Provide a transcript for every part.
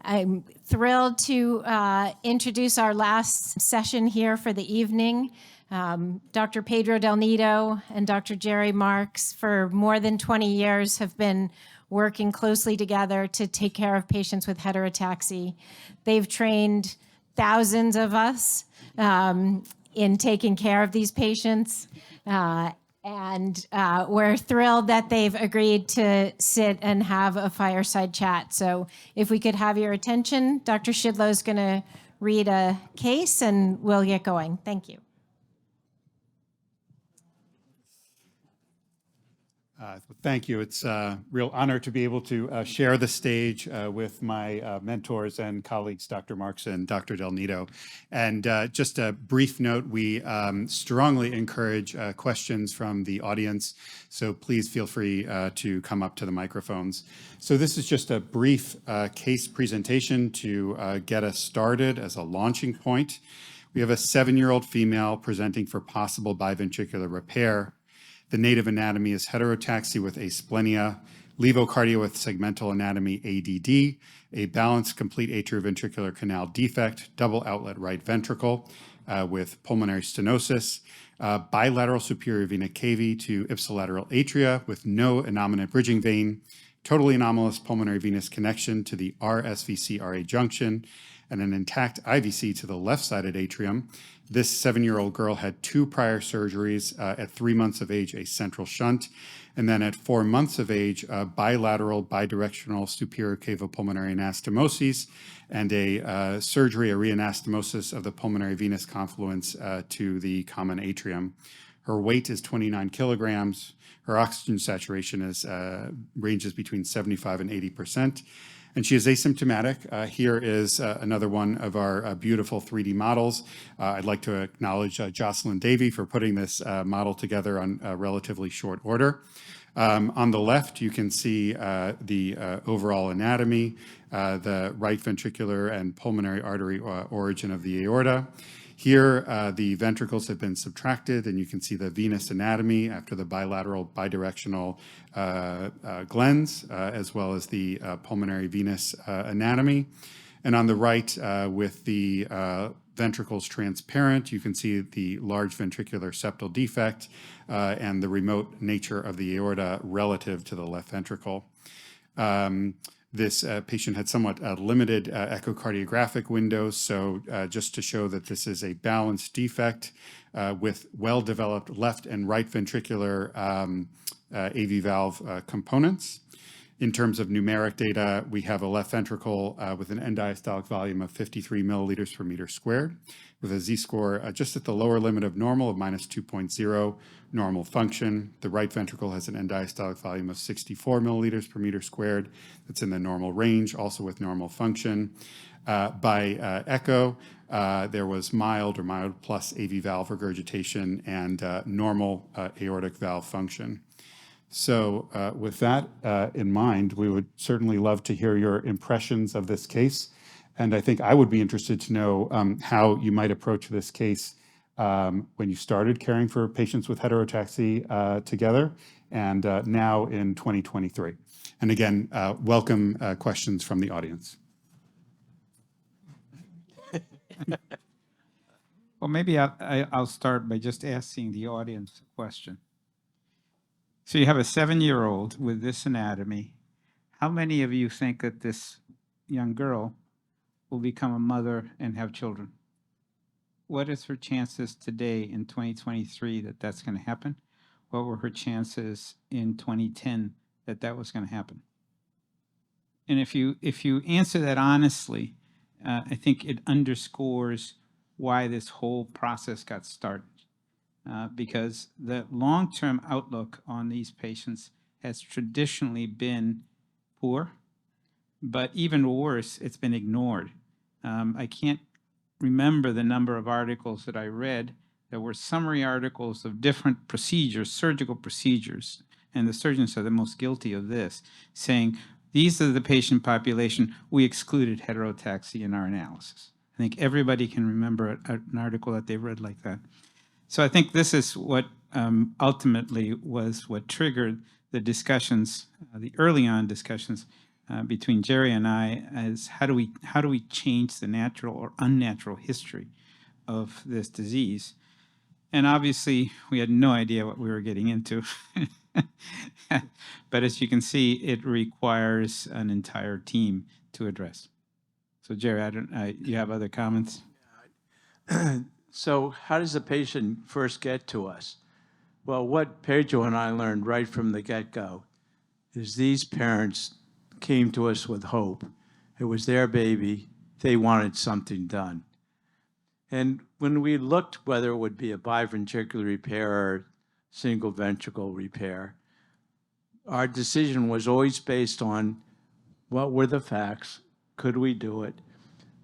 I'm thrilled to introduce our last session here for the evening. Dr. Pedro del Nido and Dr. Gerald Marx, for more than 20 years, have been working closely together to take care of patients with heterotaxy. They've trained thousands of us in taking care of these patients. And we're thrilled that they've agreed to sit and have a fireside chat. So if we could have your attention, Dr. Shidlow is going to read a case and we'll get going. Thank you. Thank you. It's a real honor to be able to share the stage with my mentors and colleagues, Dr. Marx and Dr. Del Nido. And just a brief note, we strongly encourage questions from the audience, so please feel free to come up to the microphones. So this is just a brief case presentation to get us started as a launching point. We have a 7-year-old female presenting for possible biventricular repair. The native anatomy is heterotaxy with asplenia, levocardia with segmental anatomy ADD, a balanced complete atrioventricular canal defect, double outlet right ventricle with pulmonary stenosis, bilateral superior vena cava to ipsilateral atria with no innominate bridging vein, totally anomalous pulmonary venous connection to the RSVC-RA junction, and an intact IVC to the left-sided atrium. This 7-year-old girl had 2 prior surgeries, at 3 months of age, a central shunt, and then at 4 months of age, bilateral bidirectional superior cavopulmonary anastomosis, and a surgery, a reanastomosis of the pulmonary venous confluence to the common atrium. Her weight is 29 kilograms. Her oxygen saturation ranges between 75 and 80%. And she is asymptomatic. Here is another one of our beautiful 3D models. I'd like to acknowledge Jocelyn Davey for putting this model together on relatively short order. On the left, you can see the overall anatomy, the right ventricular and pulmonary artery origin of the aorta. Here, the ventricles have been subtracted, and you can see the venous anatomy after the bilateral bidirectional glens, as well as the pulmonary venous anatomy. And on the right, with the ventricles transparent, you can see the large ventricular septal defect and the remote nature of the aorta relative to the left ventricle. This patient had somewhat limited echocardiographic windows, so just to show that this is a balanced defect with well-developed left and right ventricular AV valve components. In terms of numeric data, we have a left ventricle with an end diastolic volume of 53 milliliters per meter squared, with a z-score just at the lower limit of normal of -2.0, normal function. The right ventricle has an end diastolic volume of 64 milliliters per meter squared. That's in the normal range, also with normal function. By echo, there was mild or mild plus AV valve regurgitation and normal aortic valve function. So with that in mind, we would certainly love to hear your impressions of this case. And I think I would be interested to know how you might approach this case when you started caring for patients with heterotaxy together and now in 2023. And again, welcome questions from the audience. Well, maybe I'll start by just asking the audience a question. So you have a 7-year-old with this anatomy. How many of you think that this young girl will become a mother and have children? What is her chances today in 2023 that that's going to happen? What were her chances in 2010 that that was going to happen? And if you answer that honestly, I think it underscores why this whole process got started. Because the long-term outlook on these patients has traditionally been poor, but even worse, it's been ignored. I can't remember the number of articles that I read. There were summary articles of different procedures, surgical procedures, and the surgeons are the most guilty of this, saying, these are the patient population, we excluded heterotaxy in our analysis. I think everybody can remember an article that they read like that. So I think this is what ultimately was what triggered the discussions, the early on discussions between Jerry and I is how do we change the natural or unnatural history of this disease? And obviously, we had no idea what we were getting into. But as you can see, it requires an entire team to address. So, Jerry, you have other comments? So how does the patient first get to us? Well, what Pedro and I learned right from the get-go is these parents came to us with hope. It was their baby. They wanted something done. And when we looked whether it would be a biventricular repair or single ventricle repair, our decision was always based on what were the facts, could we do it?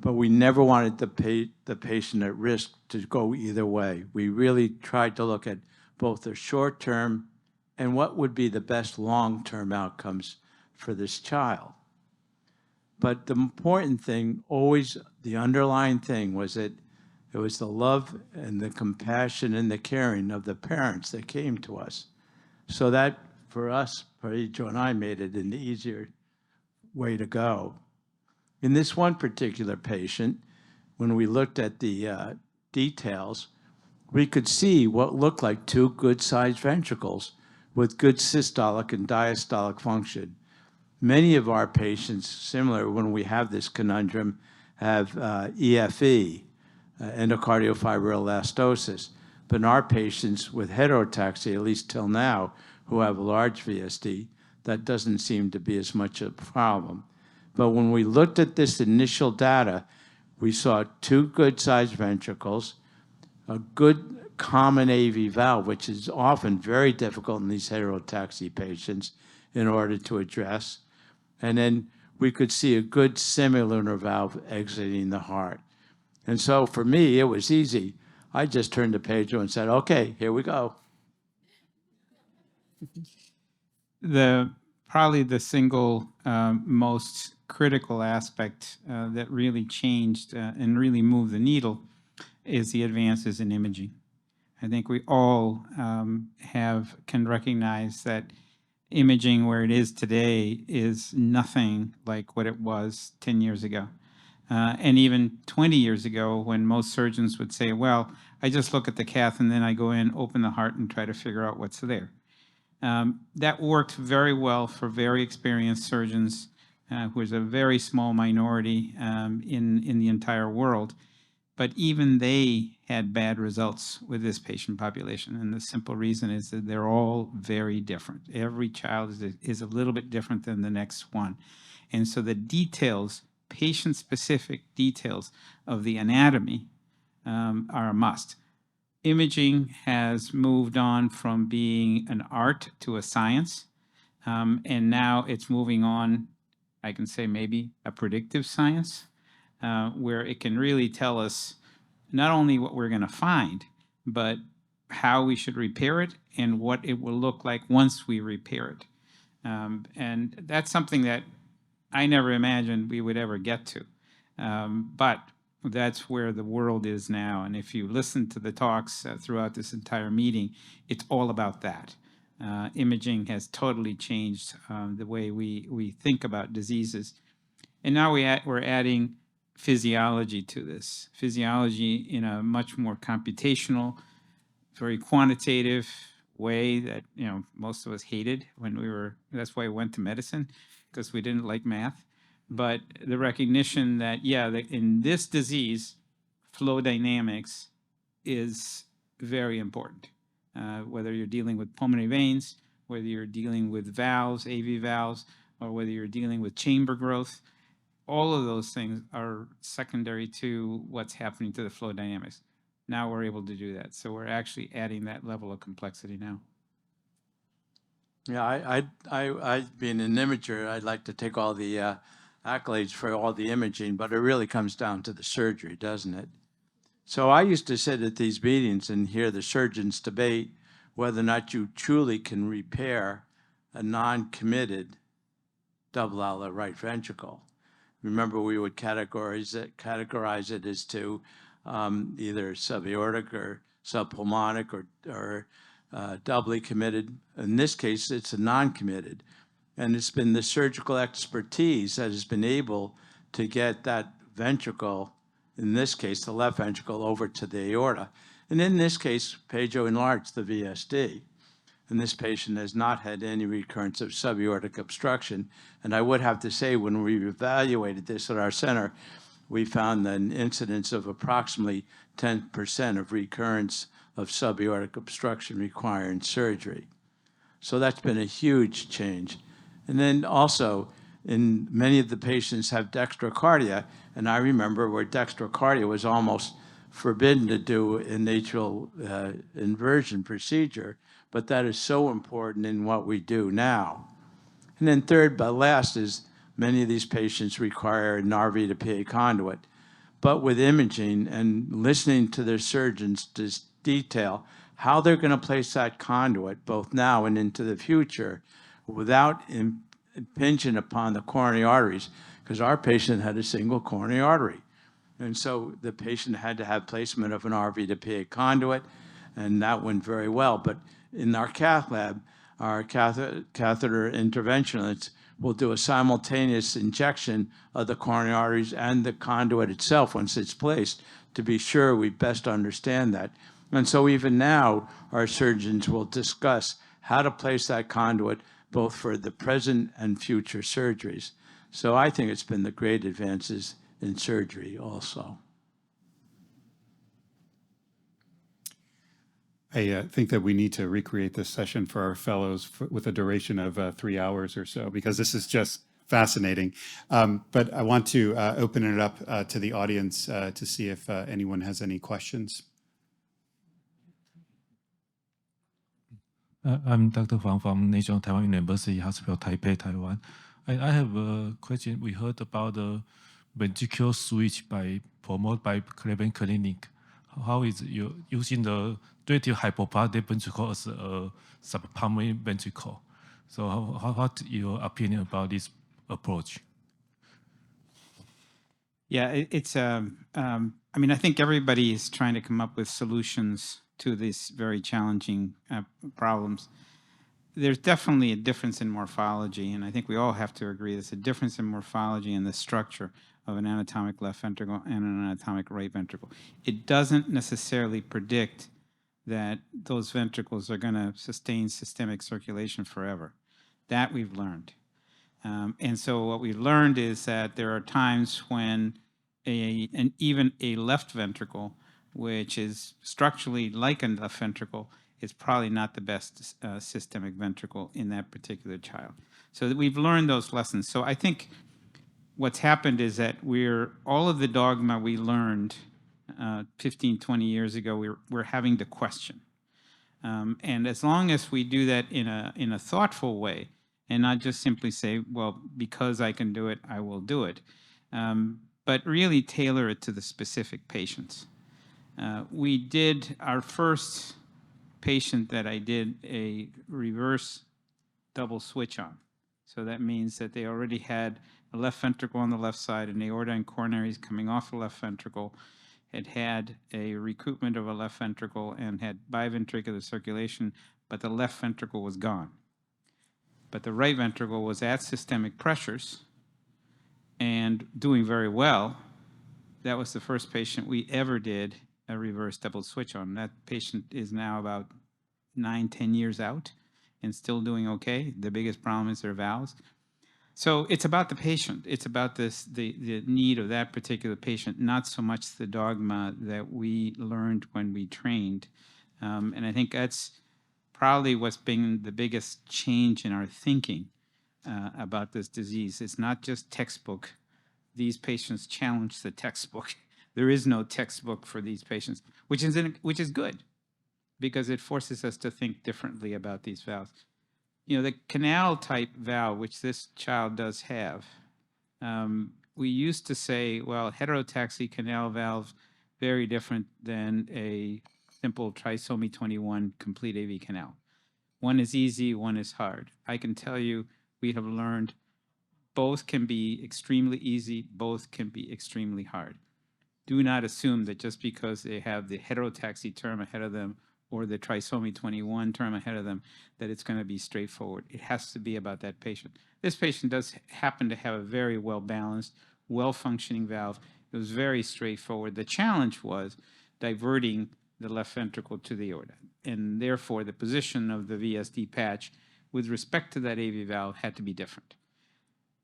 But we never wanted the patient at risk to go either way. We really tried to look at both the short-term and what would be the best long-term outcomes for this child. But the important thing, always the underlying thing, was that it was the love and the compassion and the caring of the parents that came to us. So that, for us, Pedro and I, made it an easier way to go. In this one particular patient, when we looked at the details, we could see what looked like two good-sized ventricles with good systolic and diastolic function. Many of our patients, similar when we have this conundrum, have EFE, endocardial elastosis. But in our patients with heterotaxy, at least till now, who have large VSD, that doesn't seem to be as much a problem. But when we looked at this initial data, we saw two good-sized ventricles, a good common AV valve, which is often very difficult in these heterotaxy patients in order to address. And then we could see a good semilunar valve exiting the heart. And so for me, it was easy. I just turned to Pedro and said, okay, here we go. Probably the single most critical aspect that really changed and really moved the needle is the advances in imaging. I think we all can recognize that imaging where it is today is nothing like what it was 10 years ago. And even 20 years ago, when most surgeons would say, well, I just look at the cath and then I go in, open the heart, and try to figure out what's there. That worked very well for very experienced surgeons, who is a very small minority in the entire world. But even they had bad results with this patient population. And the simple reason is that they're all very different. Every child is a little bit different than the next one. And so the details, patient-specific details of the anatomy are a must. Imaging has moved on from being an art to a science, and now it's moving on, I can say maybe a predictive science, where it can really tell us not only what we're going to find, but how we should repair it and what it will look like once we repair it. And that's something that I never imagined we would ever get to. But that's where the world is now. And if you listen to the talks throughout this entire meeting, it's all about that. Imaging has totally changed the way we think about diseases. And now we're adding physiology to this. Physiology in a much more computational, very quantitative way that most of us hated when we were. That's why we went to medicine, because we didn't like math. But the recognition that, that in this disease, flow dynamics is very important. Whether you're dealing with pulmonary veins, whether you're dealing with valves, AV valves, or whether you're dealing with chamber growth, all of those things are secondary to what's happening to the flow dynamics. Now we're able to do that. So we're actually adding that level of complexity now. Yeah, I being an imager, I'd like to take all the accolades for all the imaging, but it really comes down to the surgery, doesn't it? So I used to sit at these meetings and hear the surgeons debate whether or not you truly can repair a non-committed double outlet right ventricle. Remember, we would categorize it as to either subaortic or subpulmonic or doubly committed. In this case, it's a non-committed. And it's been the surgical expertise that has been able to get that ventricle, in this case, the left ventricle, over to the aorta. And in this case, Pedro enlarged the VSD. And this patient has not had any recurrence of subaortic obstruction. And I would have to say, when we evaluated this at our center, we found an incidence of approximately 10% of recurrence of subaortic obstruction requiring surgery. So that's been a huge change. And then also, in many of the patients have dextrocardia, and I remember where dextrocardia was almost forbidden to do an atrial inversion procedure, but that is so important in what we do now. And then third but last is many of these patients require an RV to PA conduit. But with imaging and listening to their surgeons to detail how they're going to place that conduit, both now and into the future, without impinging upon the coronary arteries, because our patient had a single coronary artery. And so the patient had to have placement of an RV to PA conduit, and that went very well. But in our cath lab, our catheter interventionalists will do a simultaneous injection of the coronary arteries and the conduit itself once it's placed to be sure we best understand that. And so even now, our surgeons will discuss how to place that conduit both for the present and future surgeries. So I think it's been the great advances in surgery also. I think that we need to recreate this session for our fellows with a duration of 3 hours or so, because this is just fascinating. But I want to open it up to the audience to see if anyone has any questions. I'm Dr. Fang from National Taiwan University Hospital, Taipei, Taiwan. I have a question. We heard about the ventricular switch promoted by Cleveland Clinic. How is you using the relative hypoparathyroid ventricle as a subpulmonary ventricle? So what's your opinion about this approach? Yeah, I mean, I think everybody is trying to come up with solutions to these very challenging problems. There's definitely a difference in morphology, and I think we all have to agree there's a difference in morphology and the structure of an anatomic left ventricle and an anatomic right ventricle. It doesn't necessarily predict that those ventricles are going to sustain systemic circulation forever. That we've learned. And so what we've learned is that there are times when even a left ventricle, which is structurally like a left ventricle, is probably not the best systemic ventricle in that particular child. So we've learned those lessons. So I think what's happened is that all of the dogma we learned 15, 20 years ago, we're having to question. And as long as we do that in a thoughtful way, and not just simply say, well, because I can do it, I will do it, but really tailor it to the specific patients. We did our first patient that I did a reverse double switch on. So that means that they already had a left ventricle on the left side, and aorta and coronaries coming off the left ventricle, had a recruitment of a left ventricle and had biventricular circulation, but the left ventricle was gone. But the right ventricle was at systemic pressures and doing very well. That was the first patient we ever did a reverse double switch on. That patient is now about 9-10 years out and still doing okay. The biggest problem is their valves. So it's about the patient. It's about the need of that particular patient, not so much the dogma that we learned when we trained. And I think that's probably what's been the biggest change in our thinking about this disease. It's not just textbook. These patients challenge the textbook. There is no textbook for these patients, which is good, because it forces us to think differently about these valves. You know, the canal type valve, which this child does have, we used to say, well, heterotaxy canal valve, very different than a simple trisomy 21 complete AV canal. One is easy, one is hard. I can tell you, we have learned both can be extremely easy, both can be extremely hard. Do not assume that just because they have the heterotaxy term ahead of them or the trisomy 21 term ahead of them, that it's going to be straightforward. It has to be about that patient. This patient does happen to have a very well-balanced, well-functioning valve. It was very straightforward. The challenge was diverting the left ventricle to the aorta, and therefore the position of the VSD patch with respect to that AV valve had to be different.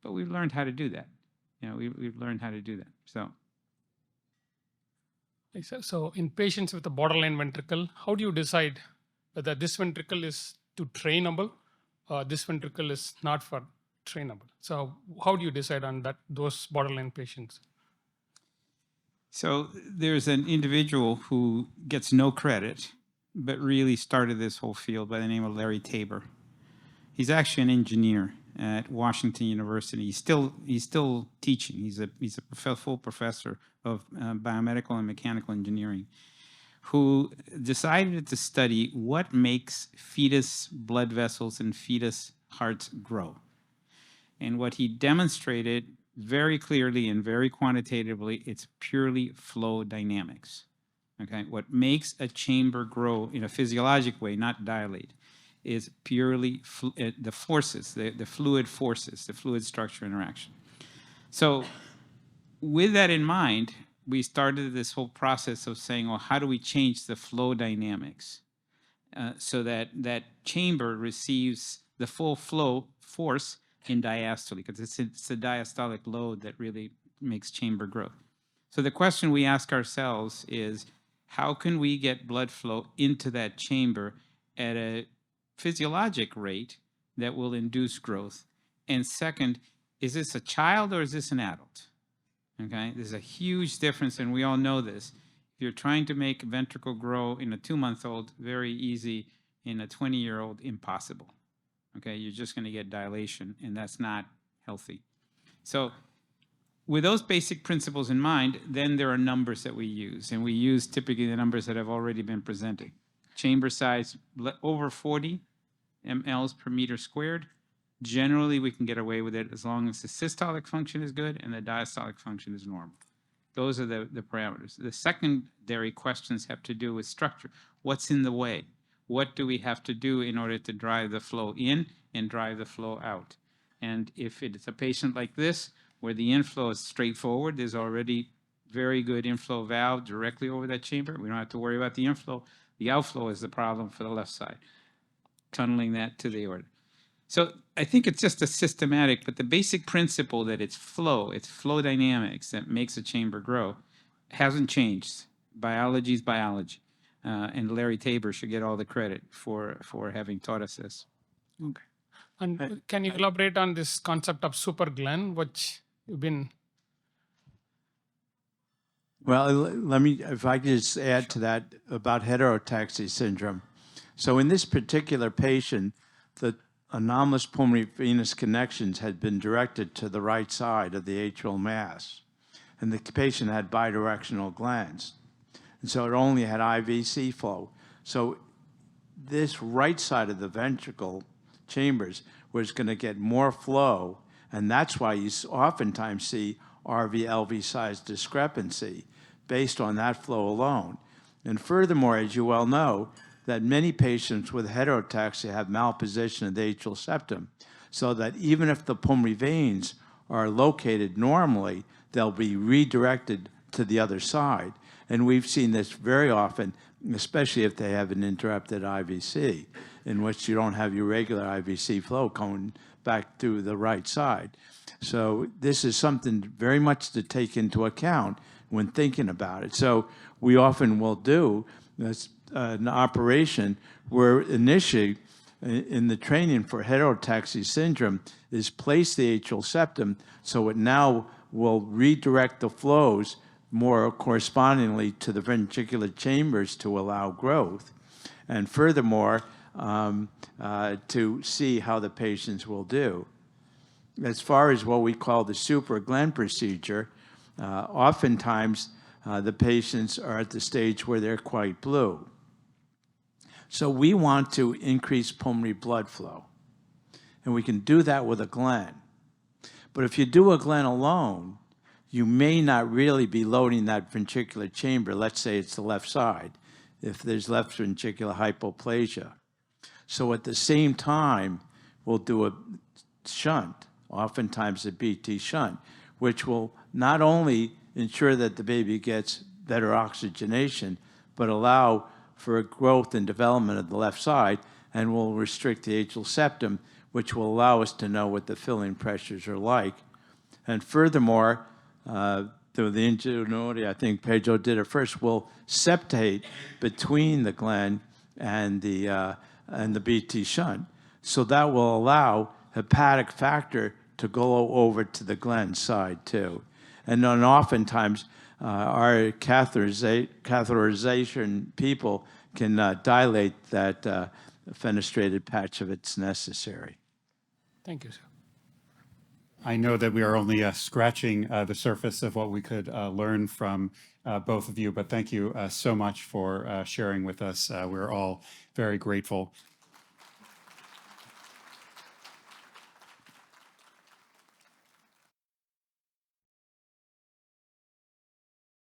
But we've learned how to do that. We've learned how to do that. So in patients with a borderline ventricle, how do you decide whether this ventricle is to trainable or this ventricle is not for trainable? So how do you decide on that, those borderline patients? So there's an individual who gets no credit, but really started this whole field by the name of Larry Tabor. He's actually an engineer at Washington University. He's still teaching. He's a full professor of biomedical and mechanical engineering, who decided to study what makes fetus blood vessels and fetus hearts grow. And what he demonstrated very clearly and very quantitatively, it's purely flow dynamics. Okay, what makes a chamber grow in a physiologic way, not dilate, is purely the forces, the fluid forces, the fluid structure interaction. So with that in mind, we started this whole process of saying, well, how do we change the flow dynamics so that that chamber receives the full flow force in diastole, because it's the diastolic load that really makes chamber growth. So the question we ask ourselves is, how can we get blood flow into that chamber at a physiologic rate that will induce growth? And second, is this a child or is this an adult? Okay, there's a huge difference, and we all know this. If you're trying to make a ventricle grow in a 2-month-old, very easy. In a 20-year-old, impossible. Okay, you're just going to get dilation, and that's not healthy. So with those basic principles in mind, then there are numbers that we use, and we use typically the numbers that have already been presented. Chamber size over 40 mLs per meter squared. Generally, we can get away with it as long as the systolic function is good and the diastolic function is normal. Those are the parameters. The secondary questions have to do with structure. What's in the way? What do we have to do in order to drive the flow in and drive the flow out? And if it's a patient like this, where the inflow is straightforward, there's already very good inflow valve directly over that chamber. We don't have to worry about the inflow. The outflow is the problem for the left side, tunneling that to the aorta. So I think it's just a systematic, but the basic principle that it's flow dynamics that makes a chamber grow hasn't changed. Biology is biology. And Larry Tabor should get all the credit for having taught us this. Okay. And can you elaborate on this concept of super Glenn, which you've been... Well, let me, if I could just add to that about heterotaxy syndrome. So in this particular patient, the anomalous pulmonary venous connections had been directed to the right side of the atrial mass, and the patient had bidirectional glands. And so it only had IVC flow. So this right side of the ventricle chambers was going to get more flow, and that's why you oftentimes see RV-LV size discrepancy based on that flow alone. And furthermore, as you well know, that many patients with heterotaxia have malposition of the atrial septum, so that even if the pulmonary veins are located normally, they'll be redirected to the other side. And we've seen this very often, especially if they have an interrupted IVC, in which you don't have your regular IVC flow coming back through the right side. So this is something very much to take into account when thinking about it. So we often will do an operation where initially in the training for heterotaxy syndrome is place the atrial septum so it now will redirect the flows more correspondingly to the ventricular chambers to allow growth. And furthermore, to see how the patients will do. As far as what we call the super Glenn procedure, oftentimes the patients are at the stage where they're quite blue. So we want to increase pulmonary blood flow. And we can do that with a Glenn. But if you do a Glenn alone, you may not really be loading that ventricular chamber. Let's say it's the left side. if there's left ventricular hypoplasia. So at the same time, we'll do a shunt, oftentimes a BT shunt, which will not only ensure that the baby gets better oxygenation, but allow for a growth and development of the left side, and will restrict the atrial septum, which will allow us to know what the filling pressures are like. And furthermore, through the ingenuity, I think Pedro did it first, will septate between the Glenn and the BT shunt. So that will allow hepatic factor to go over to the Glenn side too. And then oftentimes, our catheterization people can dilate that fenestrated patch if it's necessary. Thank you, sir. I know that we are only scratching the surface of what we could learn from both of you, but thank you so much for sharing with us. We're all very grateful.